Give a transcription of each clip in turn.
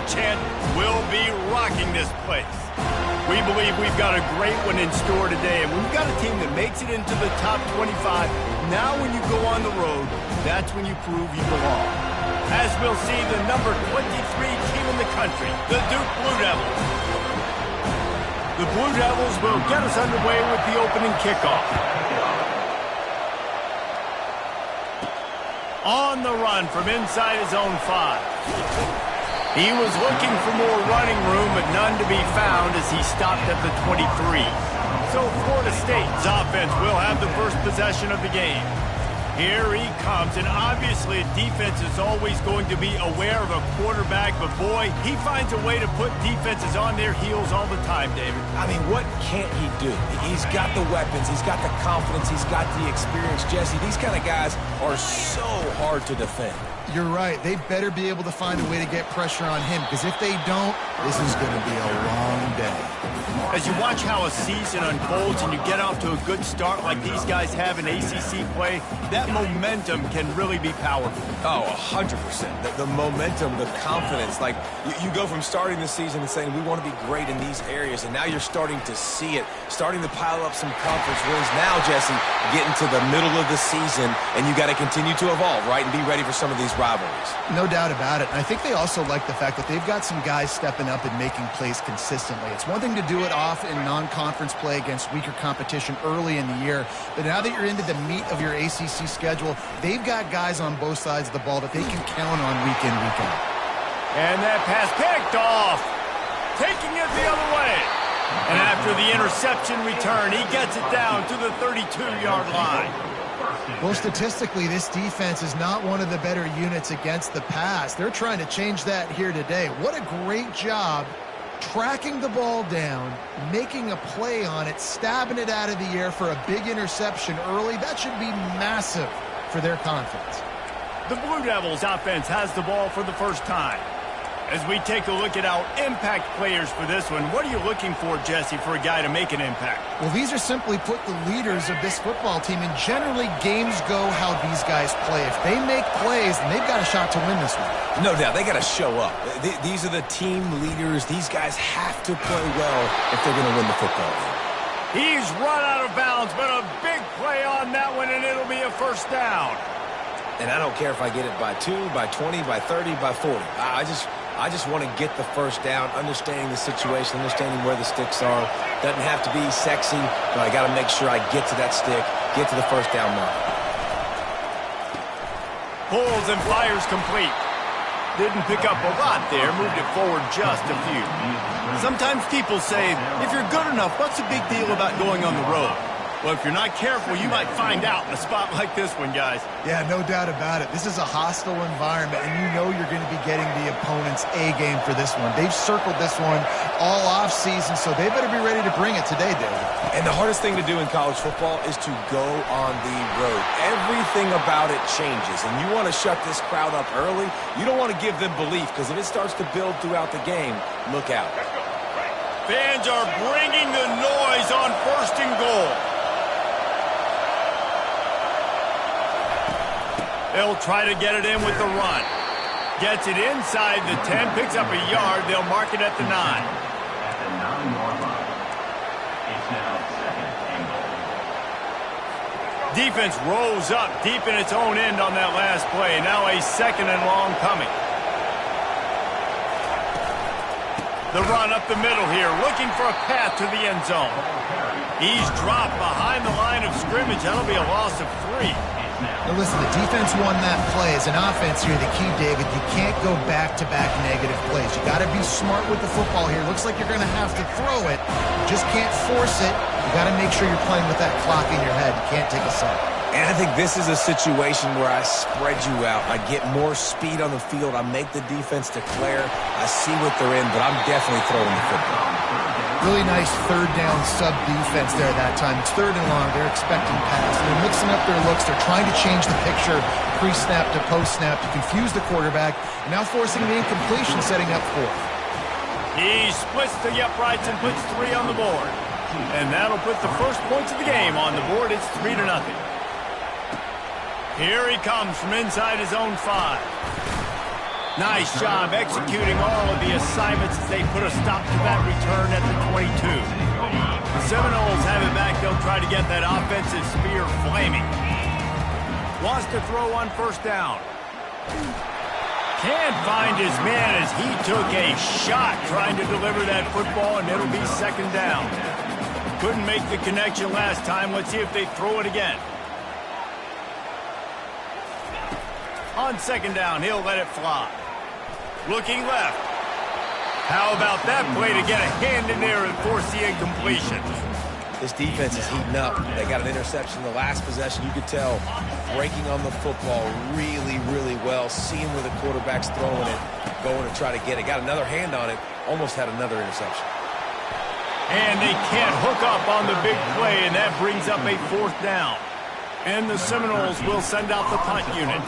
chant will be rocking this place. We believe we've got a great one in store today, and we've got a team that makes it into the top 25. Now when you go on the road, that's when you prove you belong. As we'll see, the number 23 team in the country, the Duke Blue Devils. The Blue Devils will get us underway with the opening kickoff. On the run from inside his own 5. He was looking for more running room, but none to be found as he stopped at the 23. So Florida State's offense will have the first possession of the game. Here he comes, and obviously a defense is always going to be aware of a quarterback, but boy, he finds a way to put defenses on their heels all the time, David. I mean, what can't he do? He's got the weapons, he's got the confidence, he's got the experience. Jesse, these kind of guys are so hard to defend. You're right. They better be able to find a way to get pressure on him, because if they don't, this is going to be a long day. As you watch how a season unfolds and you get off to a good start like these guys have in ACC play, that momentum can really be powerful. Oh, 100%. The momentum, the confidence. Like, you go from starting the season and saying, we want to be great in these areas, and now you're starting to see it, starting to pile up some conference wins. Now, Jesse, getting to the middle of the season, and you got to continue to evolve, right, and be ready for some of these rivalries. No doubt about it. And I think they also like the fact that they've got some guys stepping up and making plays consistently. It's one thing to do it off in non-conference play against weaker competition early in the year, but now that you're into the meat of your ACC schedule, they've got guys on both sides of the ball that they can count on week in, week out. And that pass picked off, taking it the other way. And after the interception return, he gets it down to the 32-yard line. Well, statistically, this defense is not one of the better units against the pass. They're trying to change that here today. What a great job tracking the ball down, making a play on it, stabbing it out of the air for a big interception early. That should be massive for their confidence. The Blue Devils offense has the ball for the first time. As we take a look at our impact players for this one, what are you looking for, Jesse, for a guy to make an impact? Well, these are simply put the leaders of this football team, and generally games go how these guys play. If they make plays, then they've got a shot to win this one. No doubt, they got to show up. These are the team leaders. These guys have to play well if they're going to win the football game. He's run out of bounds, but a big play on that one, and it'll be a first down. And I don't care if I get it by 2, by 20, by 30, by 40. I just want to get the first down, understanding the situation, understanding where the sticks are. Doesn't have to be sexy, but I got to make sure I get to that stick, get to the first down mark. Pulls and fires complete. Didn't pick up a lot there, moved it forward just a few. Sometimes people say, if you're good enough, what's the big deal about going on the road? Well, if you're not careful, you might find out in a spot like this one, guys. Yeah, no doubt about it. This is a hostile environment, and you know you're going to be getting the opponent's A-game for this one. They've circled this one all off-season, so they better be ready to bring it today, David. And the hardest thing to do in college football is to go on the road. Everything about it changes, and you want to shut this crowd up early. You don't want to give them belief, because if it starts to build throughout the game, look out. Fans are bringing the noise on 1st and goal. They'll try to get it in with the run. Gets it inside the 10, picks up a yard. They'll mark it at the 9. At the 9-yard line. It's now 2nd and goal. Defense rose up deep in its own end on that last play. Now a 2nd and long coming. The run up the middle here, looking for a path to the end zone. He's dropped behind the line of scrimmage. That'll be a loss of 3. Now listen, the defense won that play. As an offense here, the key, David, you can't go back-to-back negative plays. You got to be smart with the football here. Looks like you're going to have to throw it. You just can't force it. You got to make sure you're playing with that clock in your head. You can't take a sack. And I think this is a situation where I spread you out. I get more speed on the field. I make the defense declare. I see what they're in, but I'm definitely throwing the football. Really nice third down sub defense there that time. It's 3rd and long. They're expecting pass. They're mixing up their looks. They're trying to change the picture pre-snap to post-snap to confuse the quarterback. And now forcing the incompletion, setting up 4th. He splits the uprights and puts 3 on the board. And that'll put the first points of the game on the board. It's 3-0. Here he comes from inside his own 5. Nice job executing all of the assignments as they put a stop to that return at the 22. The Seminoles have it back. They'll try to get that offensive spear flaming. Wants to throw on first down. Can't find his man as he took a shot trying to deliver that football, and it'll be second down. Couldn't make the connection last time. Let's see if they throw it again. On second down, he'll let it fly. Looking left. How about that play to get a hand in there and force the incompletion? This defense is heating up. They got an interception the last possession. You could tell breaking on the football really, really well. Seeing where the quarterback's throwing it, going to try to get it. Got another hand on it. Almost had another interception. And they can't hook up on the big play, and that brings up a fourth down. And the Seminoles will send out the punt unit.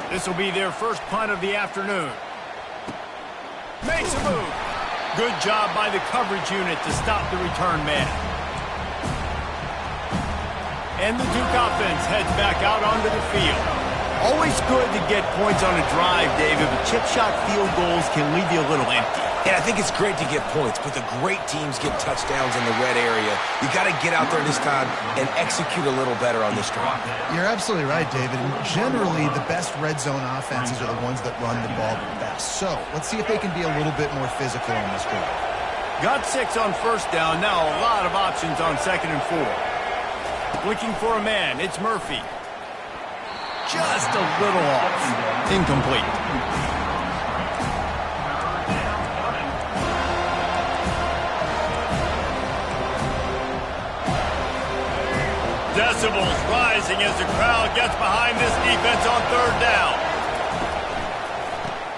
This will be their first punt of the afternoon. Makes a move. Good job by the coverage unit to stop the return man. And the Duke offense heads back out onto the field. Always good to get points on a drive, David, but chip shot field goals can leave you a little empty. And I think it's great to get points, but the great teams get touchdowns in the red area. You got to get out there this time and execute a little better on this drive. You're absolutely right, David. And generally, the best red zone offenses are the ones that run the ball the best. So let's see if they can be a little bit more physical on this drive. Got 6 on first down. Now a lot of options on second and 4. Looking for a man. It's Murphy. Just a little off. Incomplete. Decibels rising as the crowd gets behind this defense on third down.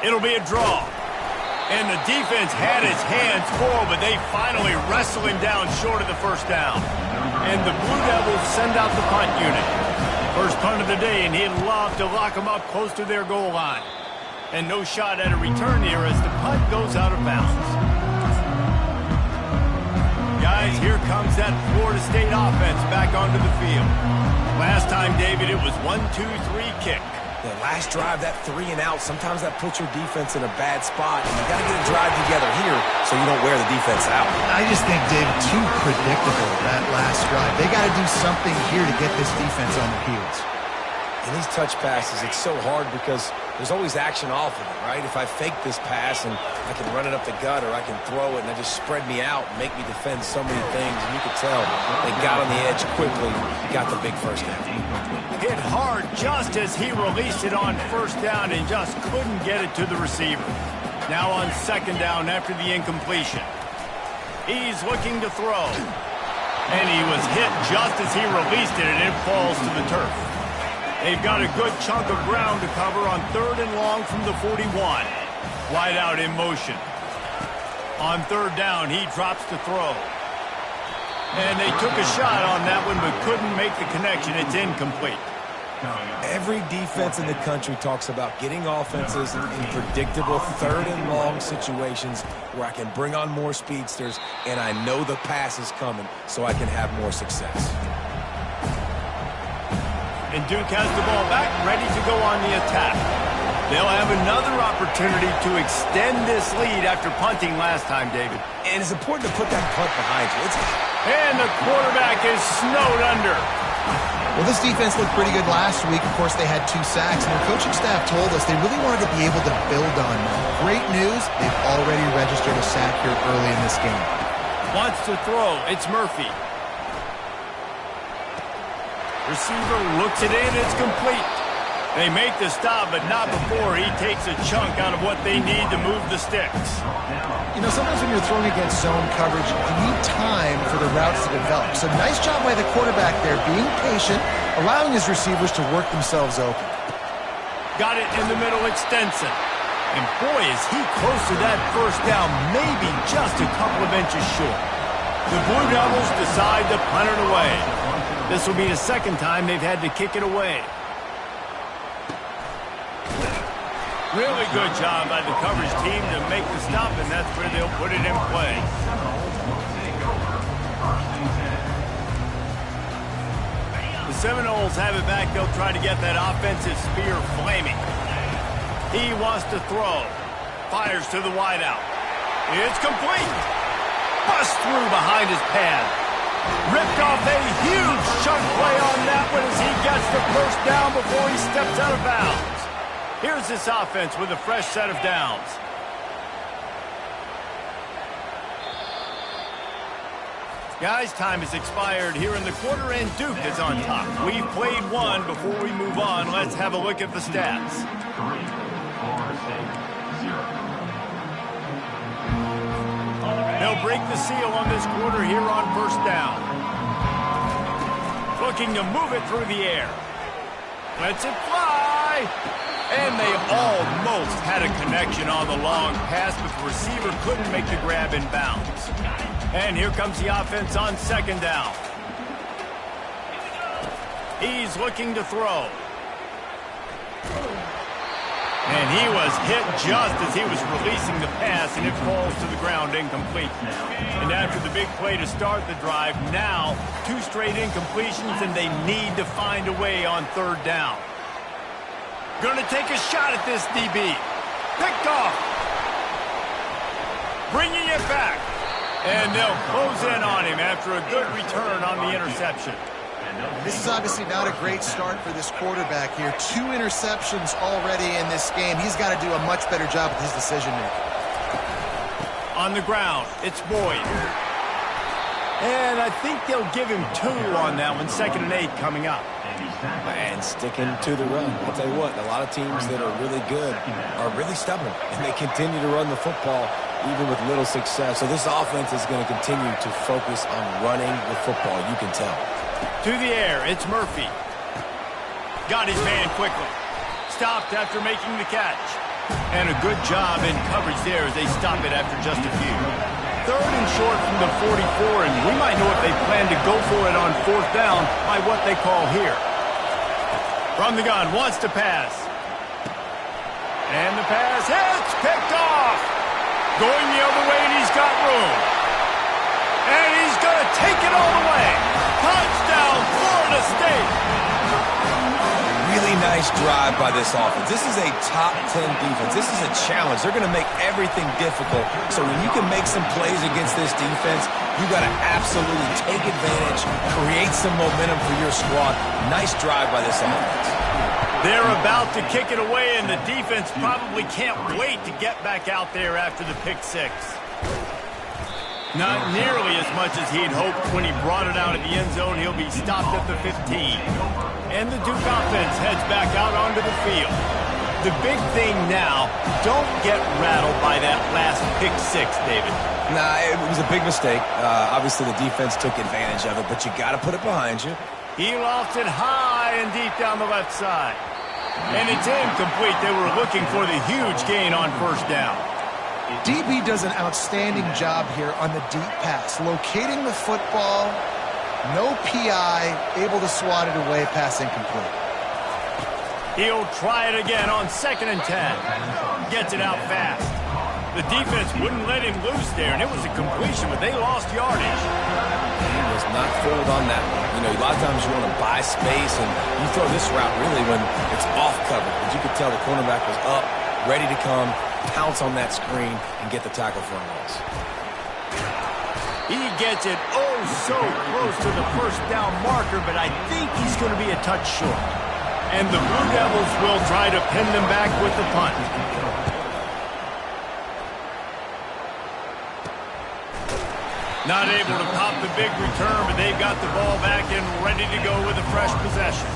It'll be a draw. And the defense had his hands full, but they finally wrestle him down short of the first down. And the Blue Devils send out the punt unit. First punt of the day, and he'd love to lock them up close to their goal line. And no shot at a return here as the punt goes out of bounds. Guys, here comes that Florida State offense back onto the field. Last time, David, it was 1-2-3 kick. The last drive, that 3 and out, sometimes that puts your defense in a bad spot. And you got to get a drive together here so you don't wear the defense out. I just think, Dave, too predictable, that last drive. They got to do something here to get this defense on their heels. In these touch passes, it's so hard because there's always action off of it, right? If I fake this pass and I can run it up the gut or I can throw it and they just spread me out and make me defend so many things, and you could tell they got on the edge quickly, got the big first down. Hit hard just as he released it on first down and just couldn't get it to the receiver. Now on second down after the incompletion. He's looking to throw. And he was hit just as he released it, and it falls to the turf. They've got a good chunk of ground to cover on third and long from the 41. Wide out in motion. On third down, he drops to throw. And they took a shot on that one but couldn't make the connection. It's incomplete. Every defense in the country talks about getting offenses in predictable third and long situations where I can bring on more speedsters and I know the pass is coming so I can have more success. And Duke has the ball back, ready to go on the attack. They'll have another opportunity to extend this lead after punting last time, David. And it's important to put that punt behind you. And the quarterback is snowed under. Well, this defense looked pretty good last week. Of course, they had 2 sacks, and their coaching staff told us they really wanted to be able to build on that. Great news, they've already registered a sack here early in this game. Wants to throw. It's Murphy. Receiver looks it in. It's complete. They make the stop, but not before he takes a chunk out of what they need to move the sticks. You know, sometimes when you're throwing against zone coverage, you need time for the routes to develop. So nice job by the quarterback there, being patient, allowing his receivers to work themselves open. Got it in the middle, it's Stenson. And boy, is he close to that first down, maybe just a couple of inches short. The Blue Devils decide to punt it away. This will be the second time they've had to kick it away. Really good job by the coverage team to make the stop, and that's where they'll put it in play. The Seminoles have it back. They'll try to get that offensive spear flaming. He wants to throw. Fires to the wideout. It's complete. Bust through behind his pad. Ripped off a huge chunk play on that one as he gets the first down before he steps out of bounds. Here's this offense with a fresh set of downs. Guys, time has expired here in the quarter, and Duke is on top. We've played one. Before we move on, let's have a look at the stats. 3, Florida State, 0. They'll break the seal on this quarter here on first down. Looking to move it through the air. Lets it fly. And they almost had a connection on the long pass, but the receiver couldn't make the grab in bounds. And here comes the offense on second down. He's looking to throw. And he was hit just as he was releasing the pass, and it falls to the ground incomplete. And after the big play to start the drive, now 2 straight incompletions, and they need to find a way on third down. Going to take a shot at this DB. Picked off. Bringing it back. And they'll close in on him after a good return on the interception. This is obviously not a great start for this quarterback here. 2 interceptions already in this game. He's got to do a much better job with his decision-making. On the ground, it's Boyd. And I think they'll give him 2 on that one. 2nd and 8 coming up. And sticking to the run. I'll tell you what, a lot of teams that are really good are really stubborn, and they continue to run the football even with little success. So this offense is going to continue to focus on running the football, you can tell. To the air, it's Murphy. Got his man quickly. Stopped after making the catch. And a good job in coverage there as they stop it after just a few. 3rd and short from the 44, and we might know if they plan to go for it on 4th down by what they call here. From the gun, wants to pass. And the pass hits, picked off. Going the other way, and he's got room. And he's going to take it all the way. Touchdown, Florida State. Really nice drive by this offense. This is a top 10 defense. This is a challenge. They're going to make everything difficult. So when you can make some plays against this defense, you got to absolutely take advantage, create some momentum for your squad. Nice drive by this offense. They're about to kick it away, and the defense probably can't wait to get back out there after the pick 6. Not nearly as much as he'd hoped when he brought it out of the end zone. He'll be stopped at the 15. And the Duke offense heads back out onto the field. The big thing now, don't get rattled by that last pick 6, David. Nah, it was a big mistake. Obviously, the defense took advantage of it, but you got to put it behind you. He lofted high and deep down the left side. And it's incomplete. They were looking for the huge gain on first down. DB does an outstanding job here on the deep pass, locating the football, no PI, able to swat it away, pass incomplete. He'll try it again on 2nd and 10. Gets it out fast. The defense wouldn't let him loose there, and it was a completion, but they lost yardage. He was not fooled on that one. You know, a lot of times you want to buy space, and you throw this route really when it's off cover. But you could tell the cornerback was up, ready to come, pounce on that screen, and get the tackle for a loss. He gets it oh so close to the first down marker, but I think he's going to be a touch short. And the Blue Devils will try to pin them back with the punt. Not able to pop the big return, but they've got the ball back and ready to go with a fresh possession.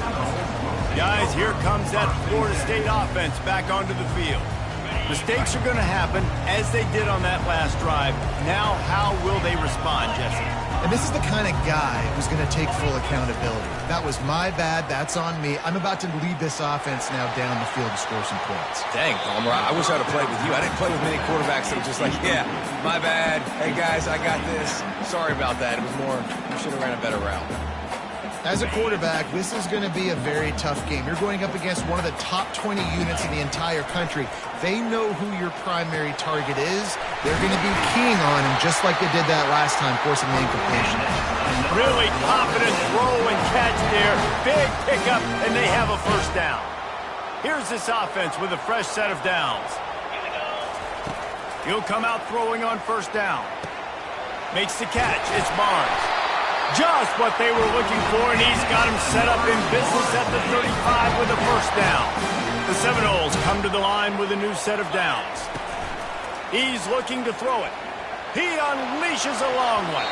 Guys, here comes that Florida State offense back onto the field. Mistakes are going to happen, as they did on that last drive. Now, how will they respond, Jesse? And this is the kind of guy who's going to take full accountability. That was my bad. That's on me. I'm about to lead this offense now down the field to score some points. Dang, Palmer, I wish I'd have played with you. I didn't play with many quarterbacks that were just like, yeah, my bad. Hey, guys, I got this. Sorry about that. It was more, you should have ran a better route. As a quarterback, this is going to be a very tough game. You're going up against one of the top 20 units in the entire country. They know who your primary target is. They're going to be keying on him just like they did that last time, forcing the incompletion. Really confident throw and catch there. Big pickup, and they have a first down. Here's this offense with a fresh set of downs. He'll come out throwing on first down. Makes the catch. It's Barnes. Just what they were looking for, and he's got him set up in business at the 35 with a first down. The Seminoles come to the line with a new set of downs. He's looking to throw it. He unleashes a long one.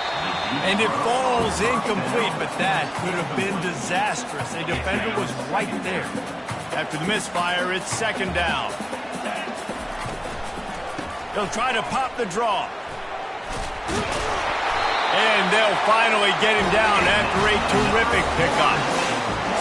And it falls incomplete, but that could have been disastrous. A defender was right there. After the misfire, it's second down. They'll try to pop the draw. And they'll finally get him down after a terrific pickup.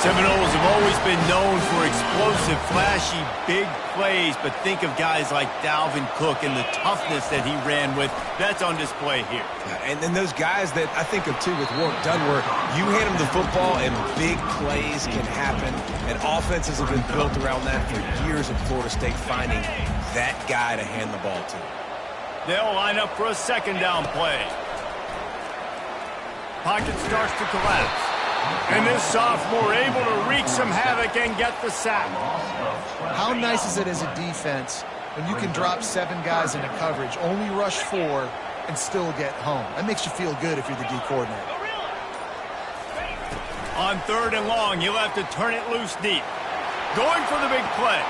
Seminoles have always been known for explosive, flashy, big plays, but think of guys like Dalvin Cook and the toughness that he ran with. That's on display here. And then those guys that I think of, too, with Warren Dunwer, you hand them the football and big plays can happen, and offenses have been built around that for years at Florida State, finding that guy to hand the ball to. They'll line up for a second down play. Pocket starts to collapse. And this sophomore able to wreak some havoc and get the sack. How nice is it as a defense when you can drop 7 guys into coverage, only rush 4, and still get home? That makes you feel good if you're the D coordinator. On third and long, he'll have to turn it loose deep. Going for the big play.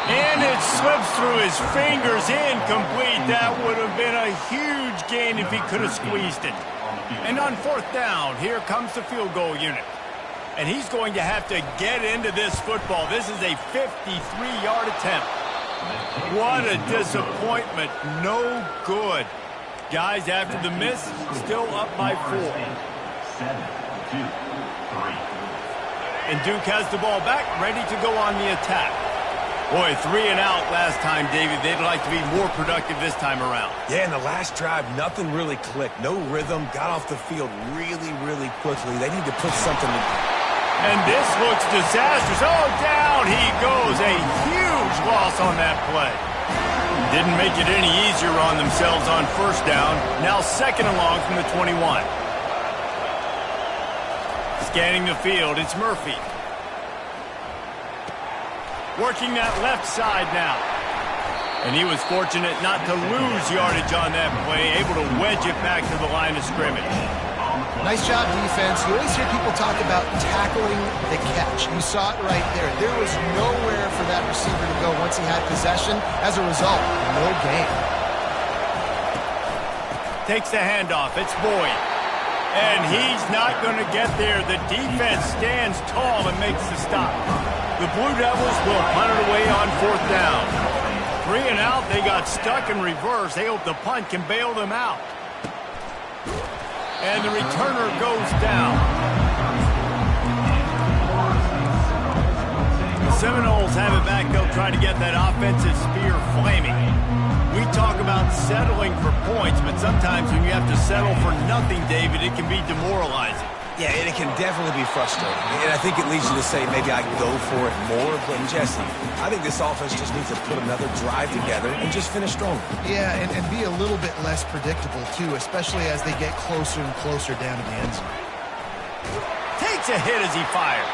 And it slips through his fingers, incomplete. That would have been a huge gain if he could have squeezed it. And on fourth down, here comes the field goal unit. And he's going to have to get into this football. This is a 53-yard attempt. What a disappointment. No good. Guys, after the miss, still up by 4. 7, 2, 3. And Duke has the ball back, ready to go on the attack. Boy, 3 and out last time, David. They'd like to be more productive this time around. Yeah, in the last drive, nothing really clicked. No rhythm, got off the field really, really quickly. They need to put something in. And this looks disastrous. Oh, down he goes. A huge loss on that play. Didn't make it any easier on themselves on first down. Now second and long from the 21. Scanning the field, it's Murphy. Working that left side now. And he was fortunate not to lose yardage on that play, able to wedge it back to the line of scrimmage. Nice job, defense. You always hear people talk about tackling the catch. You saw it right there. There was nowhere for that receiver to go once he had possession. As a result, no gain. Takes the handoff. It's Boyd. And he's not going to get there. The defense stands tall and makes the stop. The Blue Devils will punt it away on fourth down. 3 and out. They got stuck in reverse. They hope the punt can bail them out. And the returner goes down. The Seminoles have it back. They'll try to get that offensive spear flaming. We talk about settling for points, but sometimes when you have to settle for nothing, David, it can be demoralizing. Yeah, and it can definitely be frustrating. And I think it leads you to say maybe I can go for it more. But, Jesse, I think this offense just needs to put another drive together and just finish strong. Yeah, and be a little bit less predictable, too, especially as they get closer and closer down to the end zone. Takes a hit as he fires.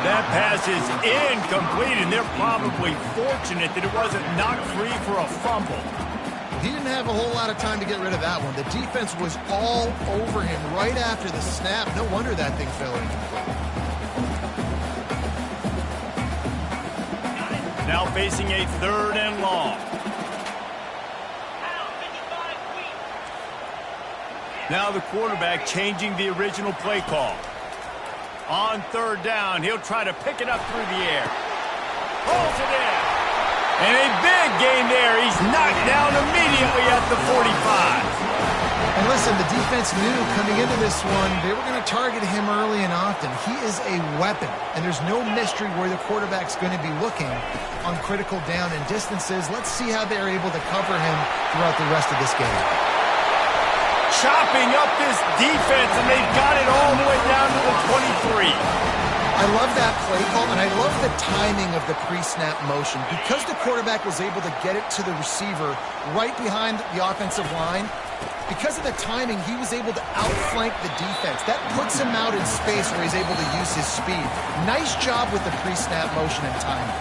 That pass is incomplete, and they're probably fortunate that it wasn't knocked free for a fumble. He didn't have a whole lot of time to get rid of that one. The defense was all over him right after the snap. No wonder that thing fell incomplete. Now facing a third and long. Now the quarterback changing the original play call. On third down, he'll try to pick it up through the air. Pulls it in. And a big gain there. He's knocked down immediately at the 45. And listen, the defense knew coming into this one, they were going to target him early and often. He is a weapon, and there's no mystery where the quarterback's going to be looking on critical down and distances. Let's see how they're able to cover him throughout the rest of this game. Chopping up this defense, and they've got it all the way down to the 23. I love that play call, and I love the timing of the pre-snap motion. Because the quarterback was able to get it to the receiver right behind the offensive line, because of the timing, he was able to outflank the defense. That puts him out in space where he's able to use his speed. Nice job with the pre-snap motion and timing.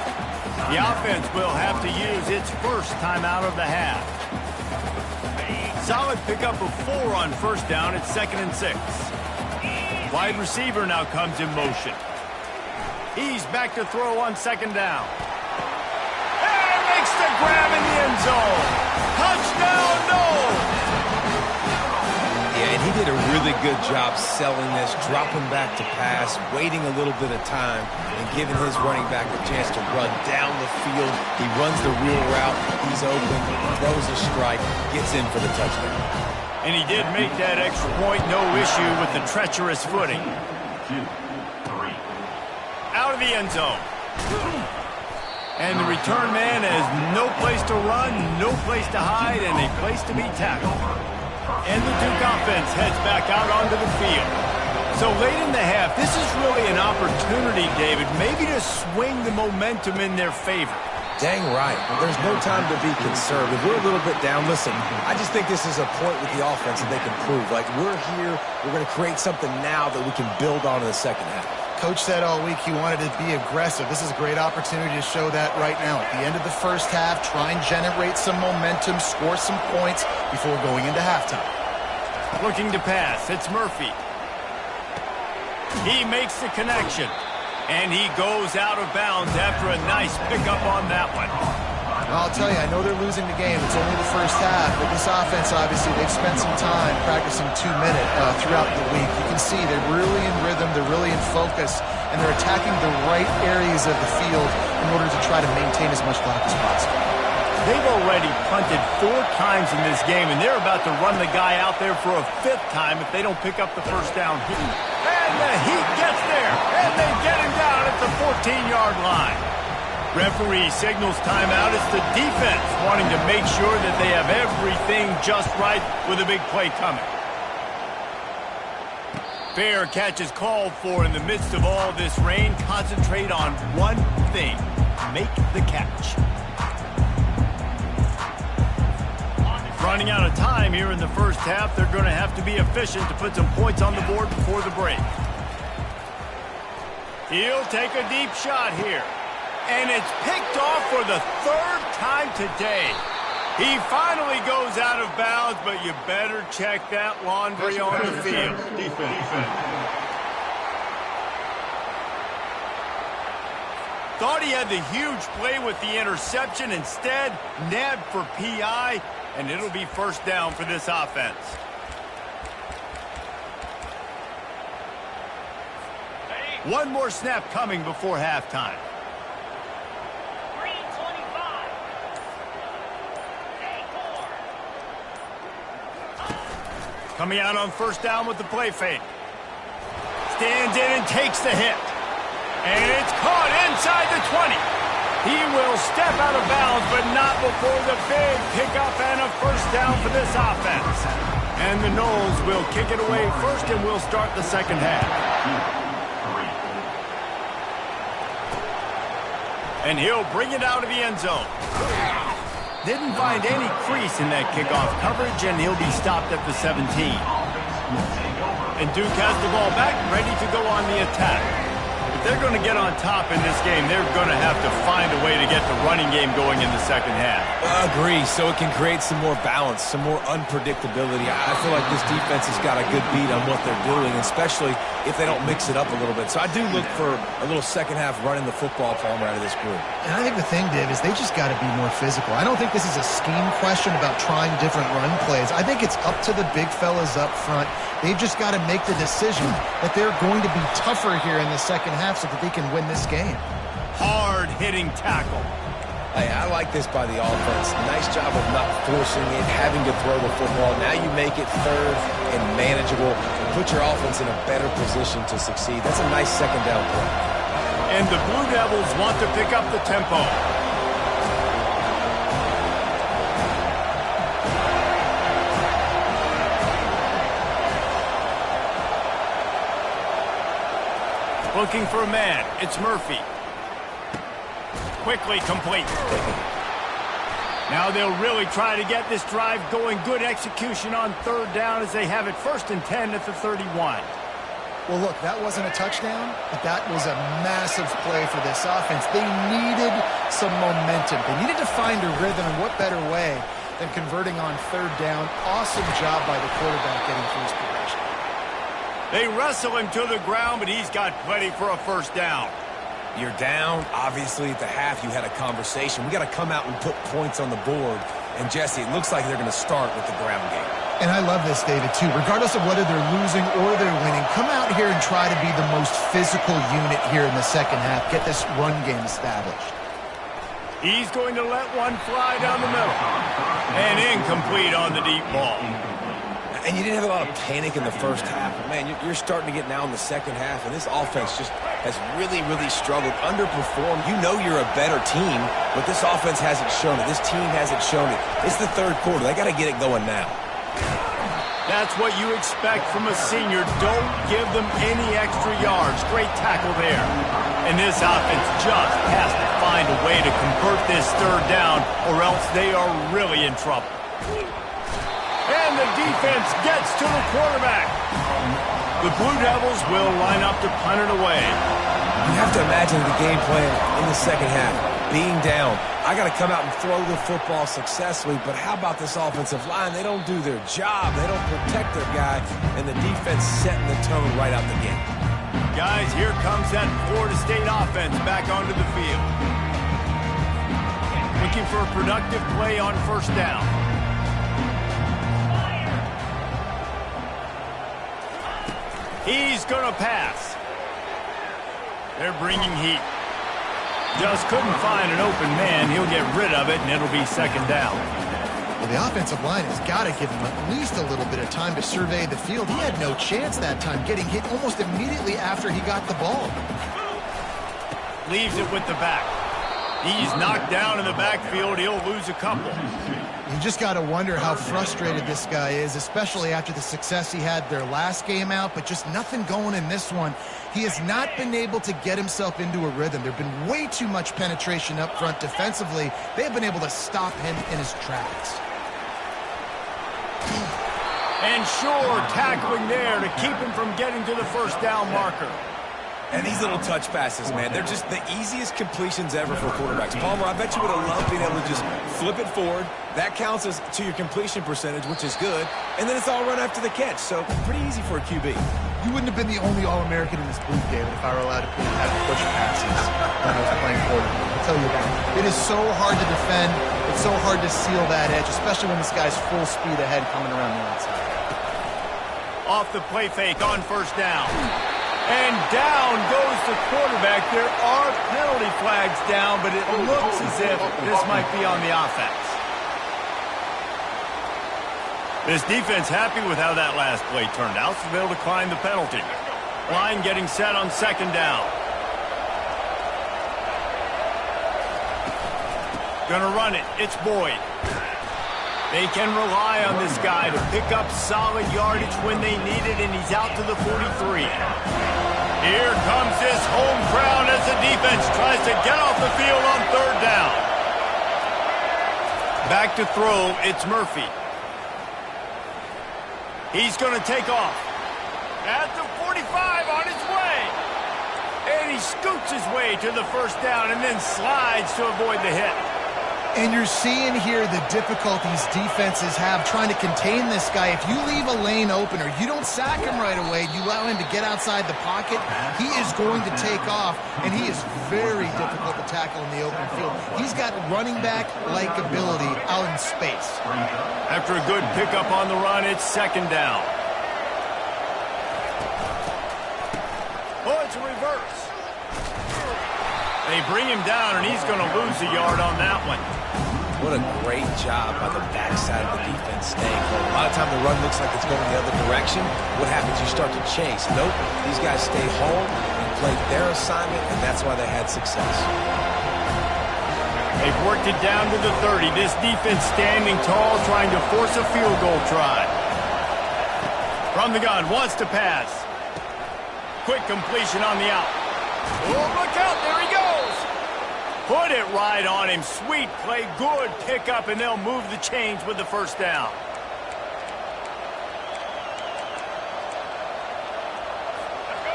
The offense will have to use its first timeout of the half. Solid pickup of 4 on first down at 2nd and 6. Wide receiver now comes in motion. He's back to throw on 2nd down. And makes the grab in the end zone. Touchdown, Knowles! Yeah, and he did a really good job selling this, dropping back to pass, waiting a little bit of time, and giving his running back a chance to run down the field. He runs the real route. He's open, throws a strike, gets in for the touchdown. And he did make that extra point, no issue with the treacherous footing. 2, 3. Out of the end zone. And the return man has no place to run, no place to hide, and a place to be tackled. And the Duke offense heads back out onto the field. So late in the half, this is really an opportunity, David, maybe to swing the momentum in their favor. Dang right. There's no time to be conservative. We're a little bit down. Listen, I just think this is a point with the offense that they can prove. Like, we're here, we're going to create something now that we can build on in the second half. Coach said all week he wanted to be aggressive. This is a great opportunity to show that right now. At the end of the first half, try and generate some momentum, score some points before going into halftime. Looking to pass, it's Murphy. He makes the connection. And he goes out of bounds after a nice pickup on that one. I'll tell you, I know they're losing the game. It's only the first half, but this offense, obviously, they've spent some time practicing 2-minute throughout the week. You can see they're really in rhythm, they're really in focus, and they're attacking the right areas of the field in order to try to maintain as much clock as possible. They've already punted 4 times in this game, and they're about to run the guy out there for a 5th time if they don't pick up the first down heat. And the heat gets there, and they get him down at the 14-yard line. Referee signals timeout. It's the defense wanting to make sure that they have everything just right with a big play coming. Fair catch is called for in the midst of all this rain. Concentrate on one thing. Make the catch. Running out of time here in the first half. They're going to have to be efficient to put some points on the board before the break. He'll take a deep shot here. And it's picked off for the 3rd time today. He finally goes out of bounds, but you better check that laundry on the field. Thought he had the huge play with the interception. Instead, nabbed for PI, and it'll be first down for this offense. One more snap coming before halftime. Coming out on first down with the play fake. Stands in and takes the hit. And it's caught inside the 20. He will step out of bounds, but not before the big pickup and a first down for this offense. And the Knowles will kick it away first, and we'll start the second half. And he'll bring it out of the end zone. Didn't find any crease in that kickoff coverage, and he'll be stopped at the 17. And Duke has the ball back, ready to go on the attack. If they're going to get on top in this game, they're going to have to find a way to get the running game going in the second half. Agree, so it can create some more balance, some more unpredictability. I feel like this defense has got a good beat on what they're doing, especially if they don't mix it up a little bit. So I do look for a little second half running the football palmer out of this group. And I think the thing, Dave, is they just got to be more physical. I don't think this is a scheme question about trying different run plays. I think it's up to the big fellas up front. They've just got to make the decision that they're going to be tougher here in the second half so that they can win this game. Hard-hitting tackle. Hey, I like this by the offense. Nice job of not forcing it, having to throw the football. Now you make it third and manageable. Put your offense in a better position to succeed. That's a nice second down play. And the Blue Devils want to pick up the tempo. Looking for a man. It's Murphy. Quickly complete. Now they'll really try to get this drive going. Good execution on third down as they have it 1st and 10 at the 31. Well, look, that wasn't a touchdown, but that was a massive play for this offense. They needed some momentum. They needed to find a rhythm, and what better way than converting on third down. Awesome job by the quarterback getting through his progression. They wrestle him to the ground, but he's got plenty for a first down. You're down. Obviously, at the half, you had a conversation. We got to come out and put points on the board. And, Jesse, it looks like they're going to start with the ground game. And I love this, David, too. Regardless of whether they're losing or they're winning, come out here and try to be the most physical unit here in the second half. Get this run game established. He's going to let one fly down the middle. And incomplete on the deep ball. And you didn't have a lot of panic in the first half. But, man, you're starting to get now in the second half, and this offense just has really, really struggled, underperformed. You know you're a better team, but this offense hasn't shown it. This team hasn't shown it. It's the third quarter. They got to get it going now. That's what you expect from a senior. Don't give them any extra yards. Great tackle there. And this offense just has to find a way to convert this third down, or else they are really in trouble. And the defense gets to the quarterback. The Blue Devils will line up to punt it away. You have to imagine the game plan in the second half. Being down, I got to come out and throw the football successfully, but how about this offensive line? They don't do their job. They don't protect their guy, and the defense setting the tone right out the gate. Guys, here comes that Florida State offense back onto the field. Looking for a productive play on first down. He's going to pass. They're bringing heat. Just couldn't find an open man. He'll get rid of it, and it'll be second down. Well, the offensive line has got to give him at least a little bit of time to survey the field. He had no chance that time, getting hit almost immediately after he got the ball. Leaves it with the back. He's knocked down in the backfield. He'll lose a couple. You just got to wonder how frustrated this guy is, especially after the success he had their last game out, but just nothing going in this one. He has not been able to get himself into a rhythm. There have been way too much penetration up front defensively. They have been able to stop him in his tracks. And sure, tackling there to keep him from getting to the first down marker. And these little touch passes, man, they're just the easiest completions ever for quarterbacks. Palmer, I bet you would have loved being able to just flip it forward. That counts as to your completion percentage, which is good. And then it's all run after the catch, so pretty easy for a QB. You wouldn't have been the only All-American in this booth, David, if I were allowed to have push passes when I was playing quarterback. I'll tell you that. It is so hard to defend. It's so hard to seal that edge, especially when this guy's full speed ahead coming around the outside. Off the play fake on first down. And down goes the quarterback. There are penalty flags down, but it looks as if this might be on the offense. This defense happy with how that last play turned out, so they'll decline the penalty. Line getting set on second down. Gonna run it. It's Boyd. They can rely on this guy to pick up solid yardage when they need it, and he's out to the 43. Here comes this home crowd as the defense tries to get off the field on third down. Back to throw, it's Murphy. He's going to take off. At the 45 on his way. And he scoots his way to the first down and then slides to avoid the hit. And you're seeing here the difficulties defenses have trying to contain this guy. If you leave a lane open or you don't sack him right away, you allow him to get outside the pocket, he is going to take off, and he is very difficult to tackle in the open field. He's got running back-like ability out in space. After a good pickup on the run, it's second down. Oh, it's a reverse. They bring him down, and he's going to lose a yard on that one. What a great job by the backside of the defense staying home. A lot of time the run looks like it's going the other direction. What happens? You start to chase. Nope. These guys stay home and played their assignment, and that's why they had success. They've worked it down to the 30. This defense standing tall, trying to force a field goal try. From the gun, wants to pass. Quick completion on the out. Oh, look out. There he goes. Put it right on him. Sweet play. Good pickup, and they'll move the chains with the first down.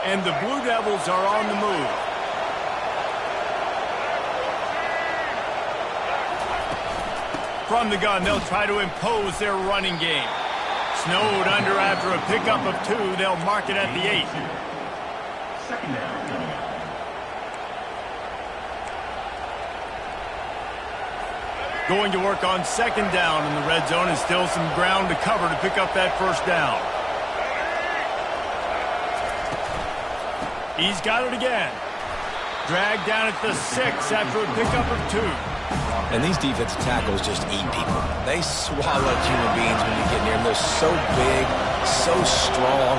And the Blue Devils are on the move. From the gun, they'll try to impose their running game. Snowed under after a pickup of 2. They'll mark it at the 8. Second down. Going to work on second down in the red zone, and still some ground to cover to pick up that first down. He's got it again. Dragged down at the 6 after a pickup of 2. And these defensive tackles just eat people. They swallow human beings when you get near them. They're so big, so strong.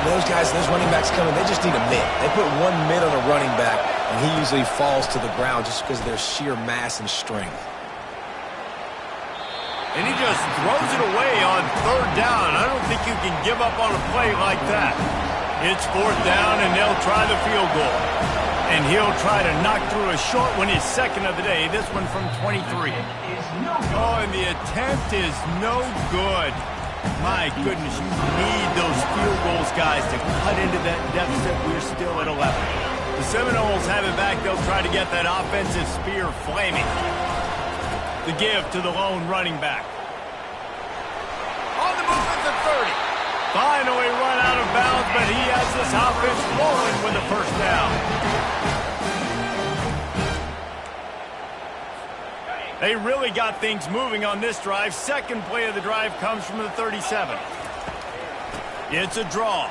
Those guys, those running backs coming, they just need a mid. They put one mid on a running back, and he usually falls to the ground just because of their sheer mass and strength. And he just throws it away on third down. I don't think you can give up on a play like that. It's fourth down, and they'll try the field goal. And he'll try to knock through a short one, his second of the day, this one from 23. Oh, and the attempt is no good. My goodness, you need those field goals, guys, to cut into that deficit. We're still at 11. The Seminoles have it back. They'll try to get that offensive spear flaming. The give to the lone running back. On the move at the 30. Finally run out of bounds, but he has this offense rolling with the first down. They really got things moving on this drive. Second play of the drive comes from the 37. It's a draw.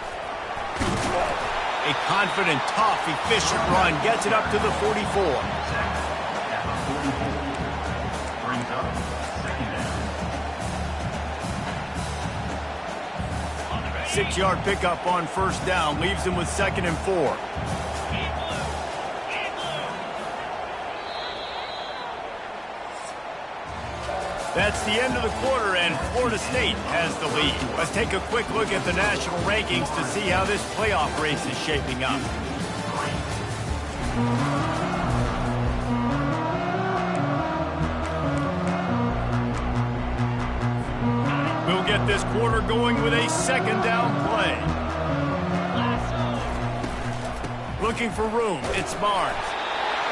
A confident, tough, efficient run gets it up to the 44. Brings up second down. 6-yard pickup on first down. Leaves him with 2nd and 4. That's the end of the quarter, and Florida State has the lead. Let's take a quick look at the national rankings to see how this playoff race is shaping up. We'll get this quarter going with a second down play. Looking for room. It's Barnes.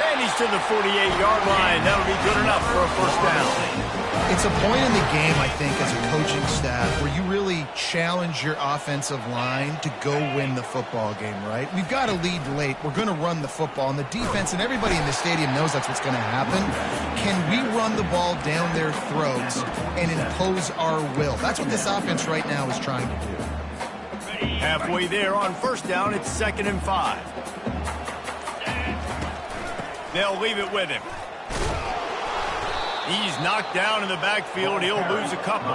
And he's to the 48-yard line. That'll be good enough for a first down. It's a point in the game, I think, as a coaching staff, where you really challenge your offensive line to go win the football game, right? We've got a lead late. We're going to run the football. And the defense and everybody in the stadium knows that's what's going to happen. Can we run the ball down their throats and impose our will? That's what this offense right now is trying to do. Halfway there on first down, it's 2nd and 5. They'll leave it with him. He's knocked down in the backfield. He'll lose a couple.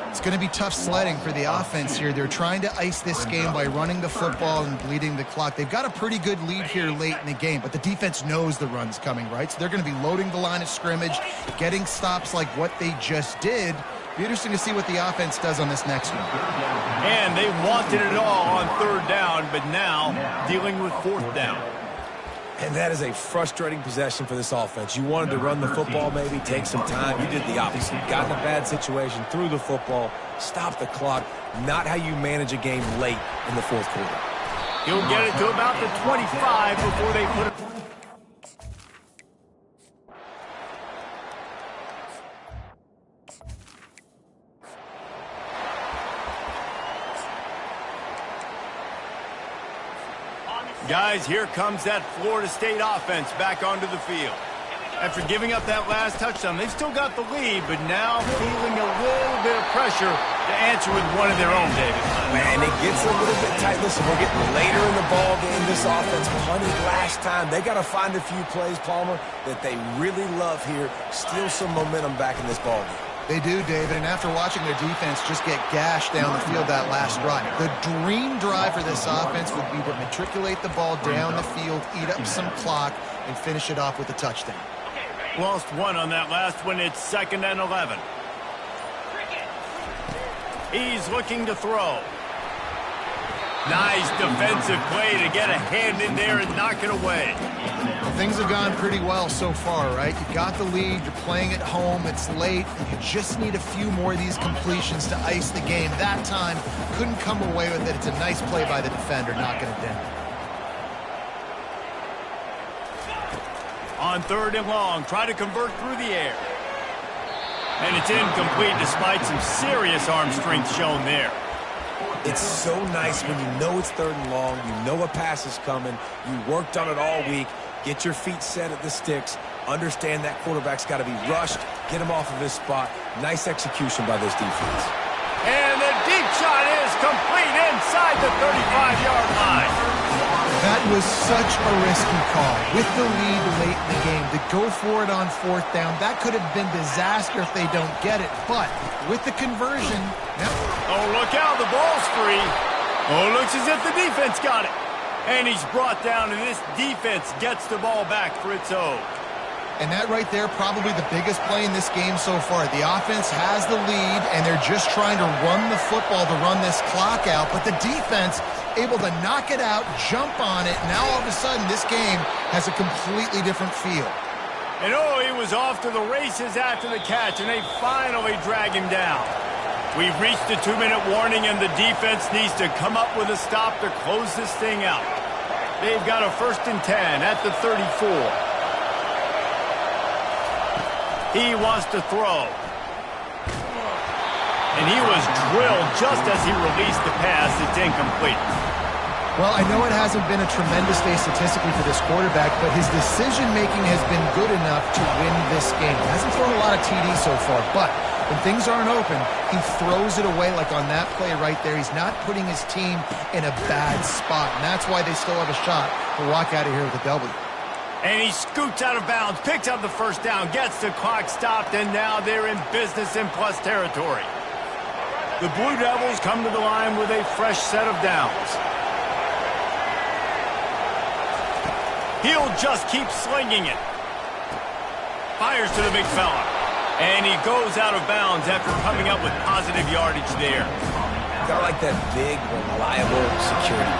It's going to be tough sledding for the offense here. They're trying to ice this game by running the football and bleeding the clock. They've got a pretty good lead here late in the game, but the defense knows the run's coming, right? So they're going to be loading the line of scrimmage, getting stops like what they just did. Be interesting to see what the offense does on this next one. And they wanted it all on third down, but now dealing with fourth down. And that is a frustrating possession for this offense. You wanted to run the football, maybe take some time. You did the opposite. Got in a bad situation, threw the football, stopped the clock. Not how you manage a game late in the fourth quarter. He'll get it to about the 25 before they put it. Guys, here comes that Florida State offense back onto the field. After giving up that last touchdown, they've still got the lead, but now feeling a little bit of pressure to answer with one of their own, David. Man, it gets a little bit tight. Listen, we're getting later in the ball game. This offense punted last time. They got to find a few plays, Palmer, that they really love here. Steal some momentum back in this ball game. They do, David, and after watching their defense just get gashed down the field that last drive, the dream drive for this offense would be to matriculate the ball down the field, eat up some clock, and finish it off with a touchdown. Lost one on that last one. It's 2nd and 11. He's looking to throw. Nice defensive play to get a hand in there and knock it away. Things have gone pretty well so far, right? You got the lead, you're playing at home, it's late, and you just need a few more of these completions to ice the game. That time, couldn't come away with it. It's a nice play by the defender, knocking it down. On 3rd and long, try to convert through the air. And it's incomplete despite some serious arm strength shown there. It's so nice when you know it's 3rd and long, you know a pass is coming, you worked on it all week, get your feet set at the sticks, understand that quarterback's got to be rushed, get him off of his spot. Nice execution by this defense. And the deep shot is complete inside the 35-yard line. That was such a risky call. With the lead late in the game, to go for it on 4th down, that could have been disaster if they don't get it. But with the conversion... Yep. Oh, look out, the ball's free. Oh, looks as if the defense got it. And he's brought down, and this defense gets the ball back for its own. And that right there, probably the biggest play in this game so far. The offense has the lead, and they're just trying to run the football to run this clock out. But the defense able to knock it out, jump on it. Now all of a sudden, this game has a completely different feel. And oh, he was off to the races after the catch, and they finally drag him down. We've reached the 2-minute warning, and the defense needs to come up with a stop to close this thing out. They've got a 1st and 10 at the 34. He wants to throw. And he was drilled just as he released the pass. It's incomplete. Well, I know it hasn't been a tremendous day statistically for this quarterback, but his decision-making has been good enough to win this game. He hasn't thrown a lot of TDs so far, but when things aren't open, he throws it away like on that play right there. He's not putting his team in a bad spot, and that's why they still have a shot to walk out of here with a W. And he scoots out of bounds, picks up the 1st down, gets the clock stopped, and now they're in business in plus territory. The Blue Devils come to the line with a fresh set of downs. He'll just keep slinging it. Fires to the big fella. And he goes out of bounds after coming up with positive yardage there. Got like that big, reliable security.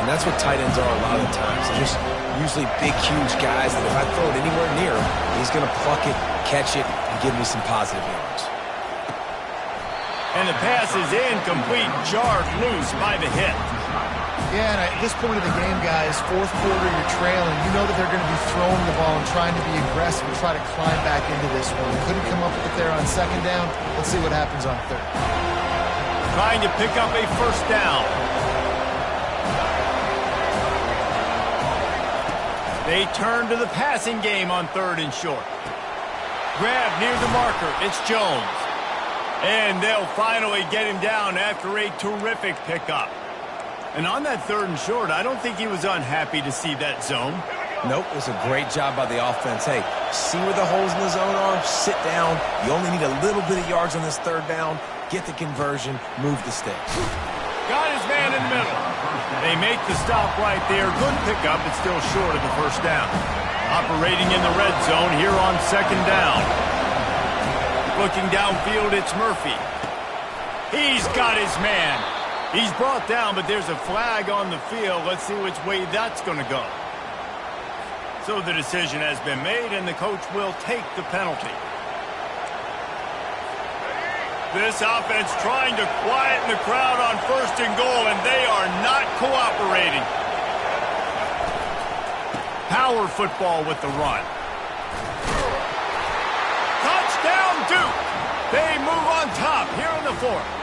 And that's what tight ends are a lot of the times. They're just usually big, huge guys that if I throw it anywhere near him, he's going to pluck it, catch it, and give me some positive yards. And the pass is incomplete, jarred loose by the hit. Yeah, and at this point of the game, guys, 4th quarter, you're trailing. You know that they're going to be throwing the ball and trying to be aggressive and try to climb back into this one. Couldn't come up with it there on 2nd down. Let's see what happens on 3rd. Trying to pick up a 1st down. They turn to the passing game on 3rd and short. Grab near the marker. It's Jones. And they'll finally get him down after a terrific pickup. And on that 3rd and short, I don't think he was unhappy to see that zone. Nope, it was a great job by the offense. Hey, see where the holes in the zone are, sit down. You only need a little bit of yards on this 3rd down. Get the conversion, move the sticks. Got his man in the middle. They make the stop right there. Good pickup, but still short of the 1st down. Operating in the red zone here on 2nd down. Looking downfield, it's Murphy. He's got his man. He's brought down, but there's a flag on the field. Let's see which way that's going to go. So the decision has been made, and the coach will take the penalty. This offense trying to quieten the crowd on 1st and goal, and they are not cooperating. Power football with the run. Touchdown, Duke! They move on top here in the 4th.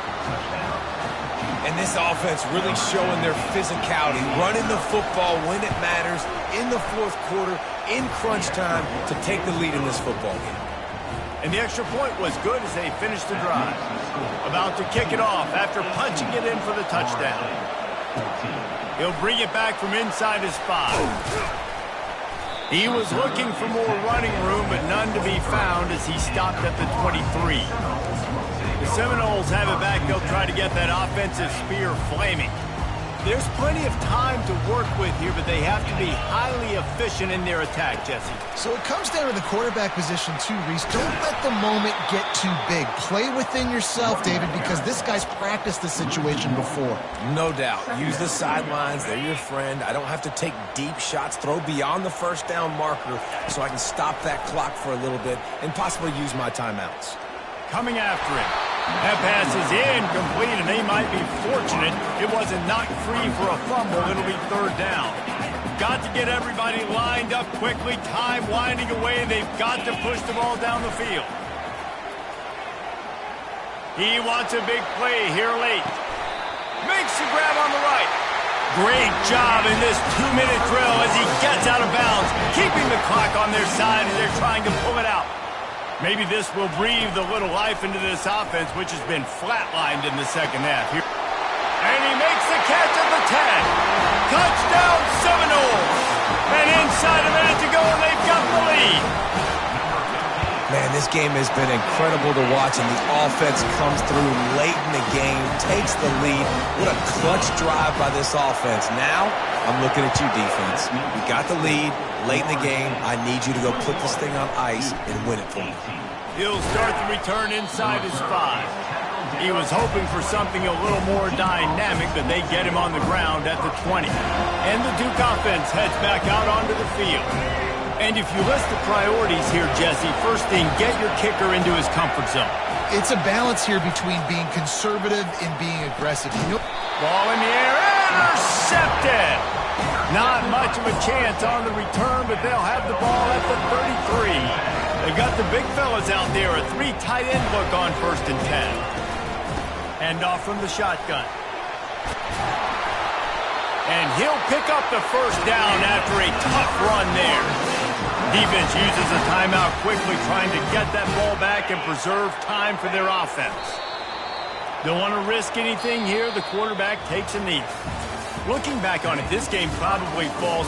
And this offense really showing their physicality, running the football when it matters, in the 4th quarter, in crunch time, to take the lead in this football game. And the extra point was good as they finished the drive. About to kick it off after punching it in for the touchdown. He'll bring it back from inside his 5. He was looking for more running room, but none to be found as he stopped at the 23. The Seminoles have it back. They'll try to get that offensive spear flaming. There's plenty of time to work with here, but they have to be highly efficient in their attack, Jesse. So it comes down to the quarterback position too, Reese. Don't let the moment get too big. Play within yourself, David, because this guy's practiced this situation before. No doubt. Use the sidelines. They're your friend. I don't have to take deep shots, throw beyond the 1st down marker so I can stop that clock for a little bit and possibly use my timeouts. Coming after him. That pass is incomplete, and they might be fortunate it wasn't knocked free for a fumble. It'll be 3rd down. They've got to get everybody lined up quickly. Time winding away. They've got to push the ball down the field. He wants a big play here late. Makes the grab on the right. Great job in this 2-minute drill as he gets out of bounds, keeping the clock on their side as they're trying to pull it out. Maybe this will breathe a little life into this offense, which has been flatlined in the second half. Here. And he makes the catch at the 10. Touchdown Seminoles. And inside a minute to go, and they've got the lead. Man, this game has been incredible to watch, and the offense comes through late in the game, takes the lead. What a clutch drive by this offense. Now, I'm looking at you, defense. We got the lead late in the game. I need you to go put this thing on ice and win it for me. He'll start the return inside his 5. He was hoping for something a little more dynamic, but they get him on the ground at the 20. And the Duke offense heads back out onto the field. And if you list the priorities here, Jesse, first thing, get your kicker into his comfort zone. It's a balance here between being conservative and being aggressive. Ball in the air, intercepted! Not much of a chance on the return, but they'll have the ball at the 33. They've got the big fellas out there, a 3 tight end look on 1st and 10. Hand off from the shotgun. And he'll pick up the first down after a tough run there. Defense uses a timeout quickly, trying to get that ball back and preserve time for their offense. Don't want to risk anything here. The quarterback takes a knee. Looking back on it, this game probably falls